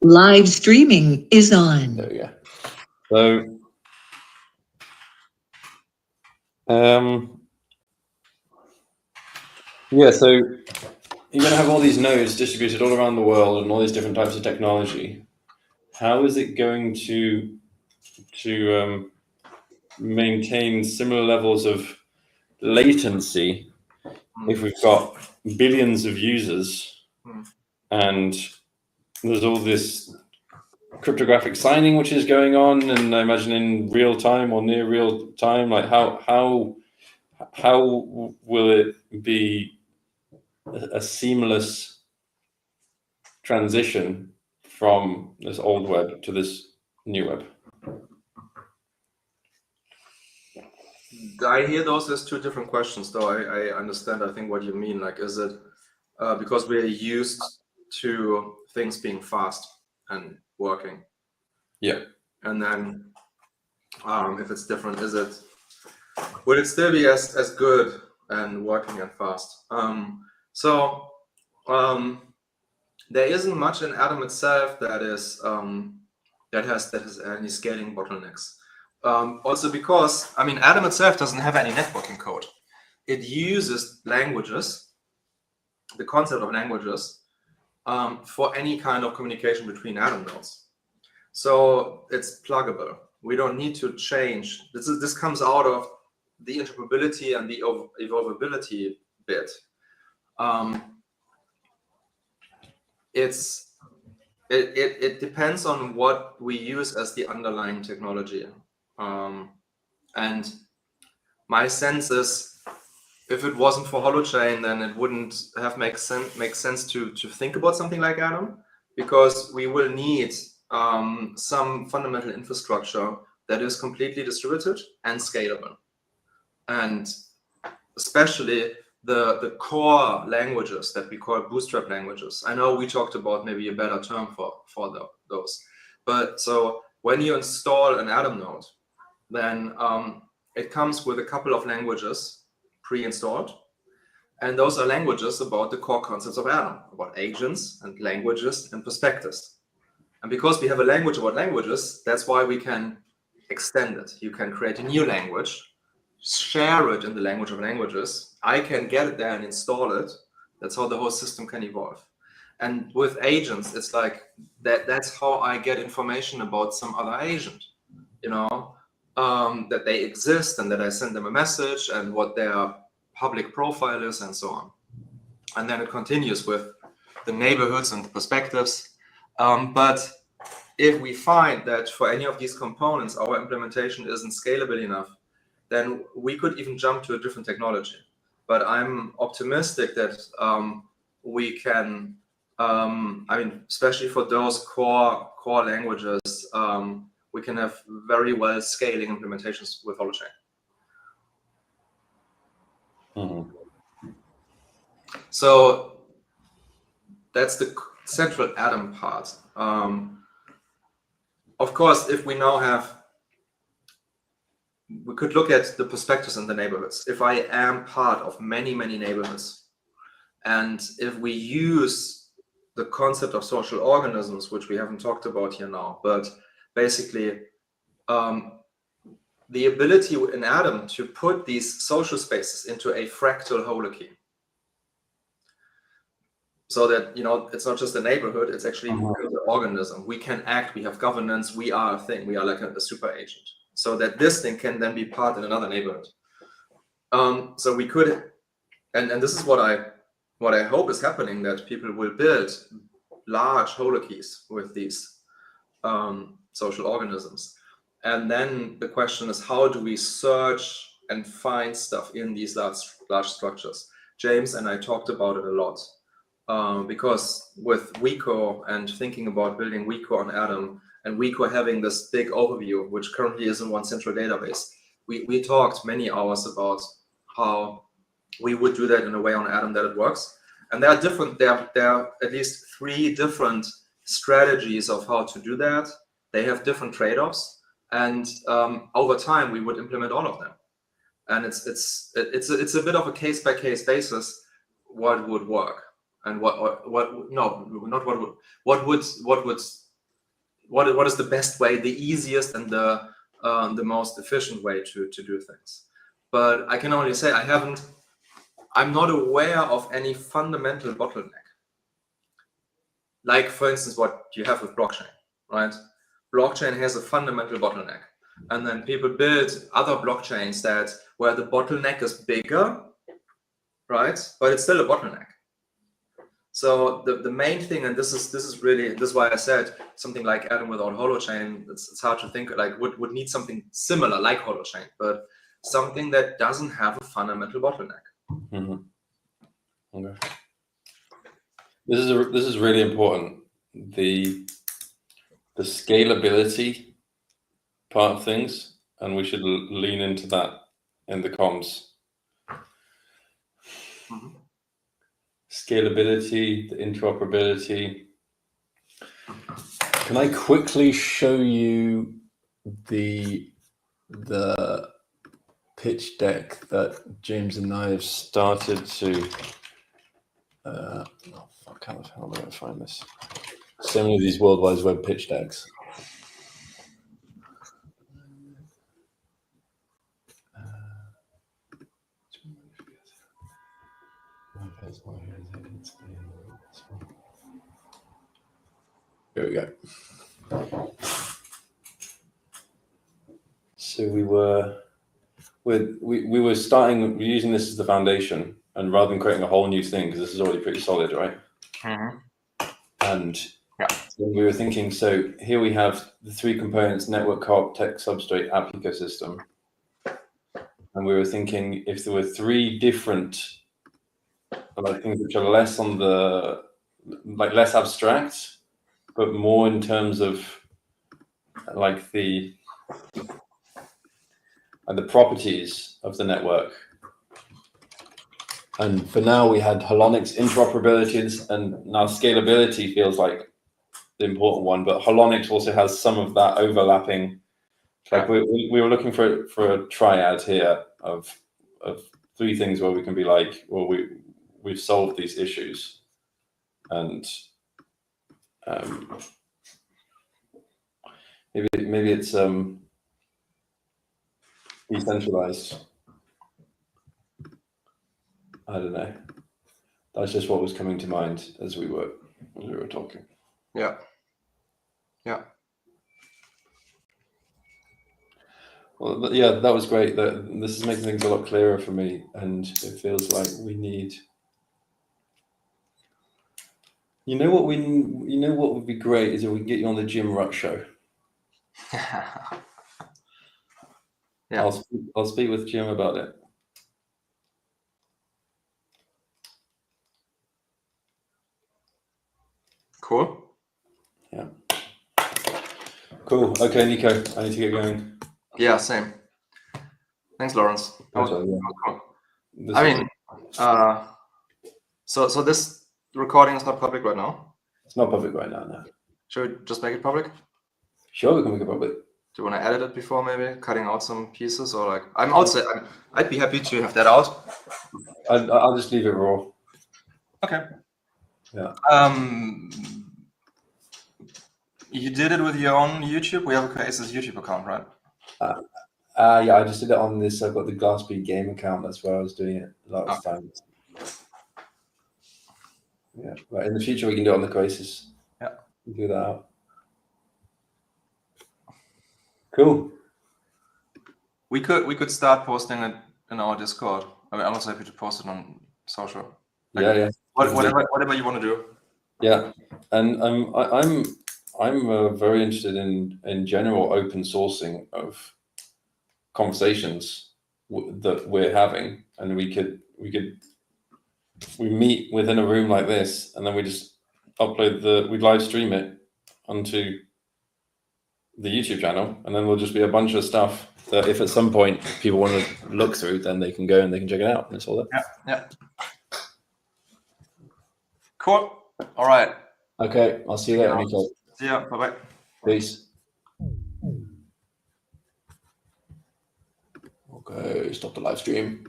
Live streaming is on. There we go. So, yeah, so you're going to have all these nodes distributed all around the world and all these different types of technology. How is it going to maintain similar levels of latency if we've got billions of users and there's all this cryptographic signing which is going on, and I imagine in real time or near real time, like how will it be a seamless transition from this old web to this new web? I hear those as two different questions, though. I understand, I think, what you mean. Like, is it because we're used to things being fast and working? Yeah. And then if it's different, will it still be as good and working and fast? There isn't much in Atom itself that has any scaling bottlenecks. Also because, I mean, Atom itself doesn't have any networking code. It uses languages, the concept of languages, for any kind of communication between Atom nodes. So it's pluggable. We don't need to change. This comes out of the interoperability and the evolvability bit. It depends on what we use as the underlying technology. And my sense is, if it wasn't for Holochain, then it wouldn't have make sense to think about something like Atom, because we will need some fundamental infrastructure that is completely distributed and scalable, and especially the core languages that we call bootstrap languages. I know we talked about maybe a better term for those, but so when you install an Atom node, then it comes with a couple of languages pre-installed, and those are languages about the core concepts of Atom, about agents and languages and perspectives. And because we have a language about languages, that's why we can extend it. You can create a new language, share it in the language of languages. I can get it there and install it. That's how the whole system can evolve. And with agents, it's like that's how I get information about some other agent, that they exist and that I send them a message and what their public profile is and so on. And then it continues with the neighborhoods and the perspectives. But if we find that for any of these components, our implementation isn't scalable enough, then we could even jump to a different technology. But I'm optimistic that we can, especially for those core languages, we can have very well scaling implementations with Holochain. Mm-hmm. So that's the central Atom part. Of course, if we now we could look at the perspectives in the neighborhoods. If I am part of many, many neighborhoods, and if we use the concept of social organisms, which we haven't talked about here now, but basically the ability in Atom to put these social spaces into a fractal holocene. So that, it's not just a neighborhood, it's actually an organism. We can act, we have governance, we are a thing, we are like a super agent. So that this thing can then be part in another neighborhood. So we could, and this is what I hope is happening, that people will build large holokeys with these social organisms. And then the question is, how do we search and find stuff in these large structures? James and I talked about it a lot. Because with Weco and thinking about building Weco on Atom, and Weco having this big overview, which currently is in one central database, we talked many hours about how we would do that in a way on Atom that it works. And there are at least 3 different strategies of how to do that. They have different trade-offs, and over time we would implement all of them. And it's a bit of a case-by-case basis what would work. And what would what is the best way, the easiest and the most efficient way to do things. But I can only say I'm not aware of any fundamental bottleneck. Like, for instance, what you have with blockchain, right? Blockchain has a fundamental bottleneck. And then people build other blockchains where the bottleneck is bigger, right? But it's still a bottleneck. So the main thing, and this is why I said something like Atom without Holochain, it's hard to think, like would need something similar like Holochain, but something that doesn't have a fundamental bottleneck. Okay. This is really important. The scalability part of things, and we should lean into that in the comms. Scalability, the interoperability. Can I quickly show you the pitch deck that James and I have started to? Oh fuck! How the hell do I find this? So many of these World Wide Web pitch decks. Here we go. So we were using this as the foundation, and rather than creating a whole new thing, because this is already pretty solid, right? And so we were thinking, so here we have the three components: network, co-op, tech substrate, app ecosystem. And we were thinking if there were three different things which are less on the less abstract, but more in terms of like the properties of the network. And for now, we had Holonix interoperabilities, and now scalability feels like the important one, but Holonix also has some of that overlapping. Like we were looking for a triad here of three things where we can be like, well, we've solved these issues, and maybe it's decentralized. I don't know. That's just what was coming to mind as we were talking. Yeah. Well, yeah, that was great. This is making things a lot clearer for me, and it feels like we need. You know what would be great is if we can get you on the Jim Rutt show. Yeah. I'll speak with Jim about it. Cool. Yeah. Cool. Okay, Nico, I need to get going. Yeah, same. Thanks, Lawrence. Okay, yeah. Cool. I mean, so this recording is not public right now? It's not public right now, no. Should we just make it public? Sure, we can make it public. Do you want to edit it before, maybe cutting out some pieces, or like I'd be happy to have that out. I'll just leave it raw. Okay. Yeah. You did it with your own YouTube? We have a Coasis YouTube account, right? Yeah, I just did it on this. I've got the Glassbead game account. That's where I was doing it last time. Yeah, right. In the future, we can do it on the Coasis. Yeah, we'll do that out. Cool. We could start posting it in our Discord. I mean, I'm also happy to post it on social. Like, yeah. Whatever you want to do. Yeah, and I'm very interested in general open sourcing of conversations that we're having, and we meet within a room like this, and then we just we live stream it onto the YouTube channel, and then there'll just be a bunch of stuff that if at some point people want to look through, then they can go and they can check it out, and it's all there. Yeah. Cool. All right. Okay, I'll see you later, Nico. See ya. Bye-bye. Peace. Okay, stop the live stream.